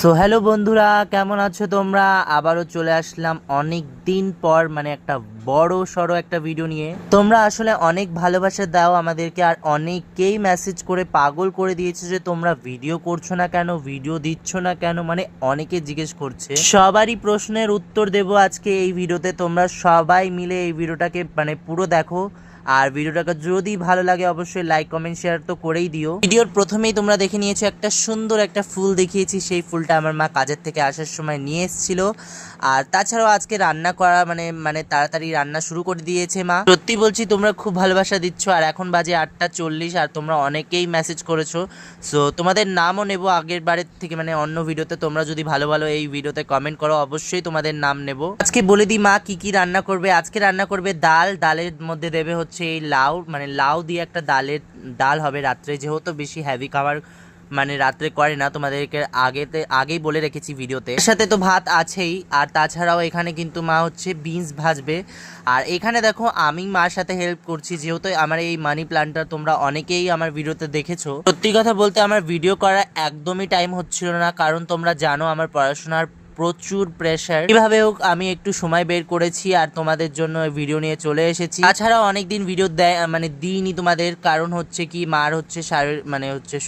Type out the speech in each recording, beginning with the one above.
So hello বন্ধুরা, কেমন আছো তোমরা? আবারও চলে আসলাম অনেক দিন পর, মানে একটা বড় সড়ো একটা ভিডিও নিয়ে। তোমরা আসলে অনেক ভালোবাসা দাও আমাদেরকে, আর অনেকেই মেসেজ করে পাগল করে দিয়েছে যে তোমরা ভিডিও করছো না কেন, ভিডিও দিচ্ছ না কেন, মানে অনেকে জিজ্ঞেস করছে। সবারই প্রশ্নের উত্তর দেব আজকে এই ভিডিওতে। তোমরা সবাই মিলে এই ভিডিওটাকে মানে পুরো দেখো, আর ভিডিওটাকে যদি ভালো লাগে অবশ্যই লাইক কমেন্ট শেয়ার তো করেই দিও। ভিডিওর প্রথমেই তোমরা দেখে নিয়েছো একটা সুন্দর একটা ফুল দেখিয়েছি, সেই ফুলটা আমার মা কাজের থেকে আসার সময় নিয়ে এসেছিল। আর তাছাড়াও আজকে রান্না করা মানে মানে তাড়াতাড়ি রান্না শুরু করে দিয়েছে মা। সত্যি বলছি তোমরা খুব ভালোবাসা দিচ্ছ, আর এখন বাজে 8:40 আর তোমরা অনেকেই মেসেজ করেছো। সো তোমাদের নামও নেব আগের বারের থেকে, মানে অন্য ভিডিওতে তোমরা যদি ভালো ভালো এই ভিডিওতে কমেন্ট করো অবশ্যই তোমাদের নাম নেব। আজকে বলে দিই মা কি কি রান্না করবে। আজকে রান্না করবে ডাল, ডালের মধ্যে দেবে হচ্ছে এই লাউ, মানে লাউ দিয়ে একটা ডাল হবে রাত্রে, যেহেতু বেশি হেভি খাবার মানে রাত্রে করে না, তোমাদেরকে আগেই বলে রেখেছি ভিডিওতে। এর সাথে তো ভাত আছেই, আর তাছাড়াও এখানে কিন্তু মা হচ্ছে বিনস ভাজবে। আর এখানে দেখো আমি মার সাথে হেল্প করছি, যেহেতু আমার এই মানি প্ল্যান্টটা তোমরা অনেকেই আমার ভিডিওতে দেখেছো। সত্যি কথা বলতে আমার ভিডিও করা একদমই টাইম হচ্ছিল না, কারণ তোমরা জানো আমার পড়াশোনার প্রচুর প্রেশার। কিভাবে হোক আমি একটু সময় বের করেছি আর তোমাদের জন্য ভিডিও নিয়ে চলে এসেছি। তাছাড়াও অনেকদিন ভিডিও মানে দিইনি তোমাদের, কারণ হচ্ছে কি মার হচ্ছে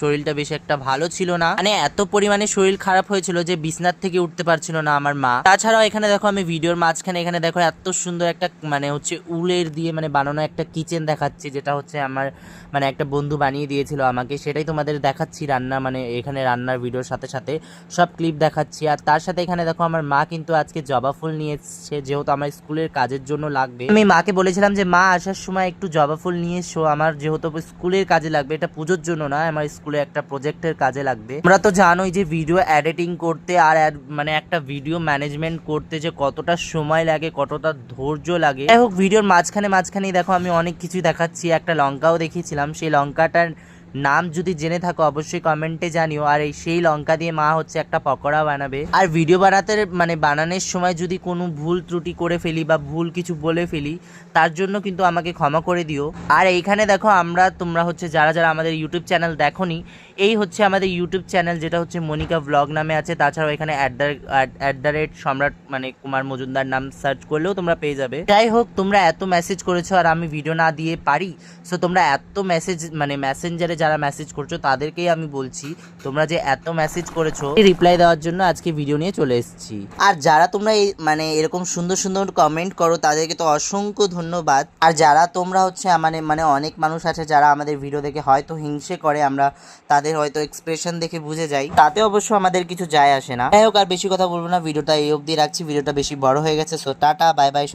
শরীরটা বেশি একটা ভালো ছিল না, মানে এত পরিমাণে শরীর খারাপ হয়েছিল যে বিছনার থেকে উঠতে পারছিল না আমার মা। তাছাড়াও এখানে দেখো আমি ভিডিওর মাঝখানে এখানে দেখো এত সুন্দর একটা মানে হচ্ছে উলের দিয়ে মানে বানানো একটা কিচেন দেখাচ্ছি, যেটা হচ্ছে আমার মানে একটা বন্ধু বানিয়ে দিয়েছিল আমাকে, সেটাই তোমাদের দেখাচ্ছি। রান্না মানে এখানে রান্নার ভিডিওর সাথে সাথে সব ক্লিপ দেখাচ্ছি। আর তার সাথে এখানে দেখো আমার মা কিন্তু আজকে জবা ফুল নিয়ে এসেছে, যেহেতু আমার স্কুলের কাজের জন্য লাগবে। আমি মাকে বলেছিলাম যে মা আসার সময় একটু জবা ফুল নিয়ে এসো, আমার যেহেতু স্কুলের কাজে লাগবে, এটা পুজোর জন্য না, আমার স্কুলে একটা প্রজেক্টের কাজে লাগবে। তোমরা তো জানোই যে ভিডিও এডিটিং করতে আর মানে একটা ভিডিও ম্যানেজমেন্ট করতে যে কতটা সময় লাগে, কতটা ধৈর্য লাগে। যাই হোক, ভিডিওর মাঝখানেই দেখো আমি অনেক কিছু দেখাচ্ছি। একটা লঙ্কাও দেখিয়েছিলাম, সেই লঙ্কাটার নাম যদি জেনে থাকো অবশ্যই কমেন্টে জানিও। আর এই সেই লঙ্কা দিয়ে মা হচ্ছে একটা পকোড়া বানাবে। আর ভিডিও বানাতে মানে বানানোর সময় যদি কোনো ভুল ত্রুটি করে ফেলি বা ভুল কিছু বলে ফেলি, তার জন্য কিন্তু আমাকে ক্ষমা করে দিও। আর এইখানে দেখো তোমরা হচ্ছে যারা যারা আমাদের ইউটিউব চ্যানেল দেখোনি, এই হচ্ছে আমাদের ইউটিউব চ্যানেল, যেটা হচ্ছে মনিকা ব্লগ নামে আছে। তাছাড়াও এখানে @@ সম্রাট মানে কুমার মজুমদার নাম সার্চ করলেও তোমরা পেয়ে যাবে। যাই হোক, তোমরা এত মেসেজ করেছো আর আমি ভিডিও না দিয়ে পারি? সো তোমরা এত মেসেজ মানে মেসেঞ্জারে যারা মেসেজ করছো তাদেরকেই আমি বলছি, তোমরা যে এত মেসেজ করেছো রিপ্লাই দেওয়ার জন্য আজকে ভিডিও নিয়ে চলে এসেছি। আর যারা তোমরা এই মানে এরকম সুন্দর সুন্দর কমেন্ট করো তাদেরকে তো অসংখ্য ধন্যবাদ। আর যারা তোমরা হচ্ছে মানে অনেক মানুষ আছে যারা আমাদের ভিডিও দেখে হয়তো হিংসে করে, আমরা তাদের হয়তো এক্সপ্রেশন দেখে বুঝে যাই, তাতে অবশ্য আমাদের কিছু যায় আসে না। যাই হোক, আর বেশি কথা বলবো না, ভিডিওটা এই অবধি রাখছি, ভিডিওটা বেশি বড় হয়ে গেছে। So tata, bye bye.